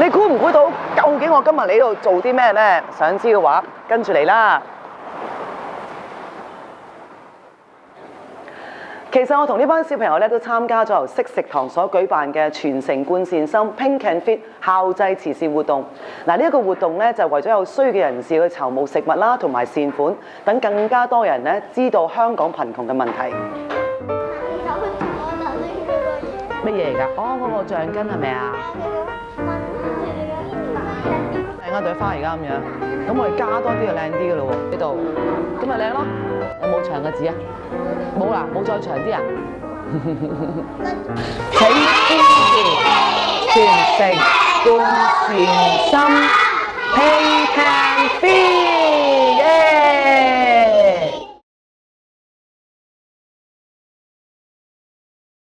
你估唔估到究竟我今日嚟呢度做啲咩呢？想知嘅話，跟住嚟啦。其實我同呢班小朋友咧都參加咗由惜食堂所舉辦嘅全城冠善心 Pink and Fit 校際慈善活動。嗱，呢一個活動咧就為咗有需要嘅人士去籌募食物啦，同埋善款，等更加多人咧知道香港貧窮嘅問題。乜嘢嚟㗎？哦，嗰個橡筋係咪啊？靚啊朵花而家咁樣，咁我哋加多啲就靚啲嘅咯喎，呢度咁咪靚咯。有冇長嘅紙啊？冇啦，冇再長啲啊！請支持全城冠善心 Pink and Fit。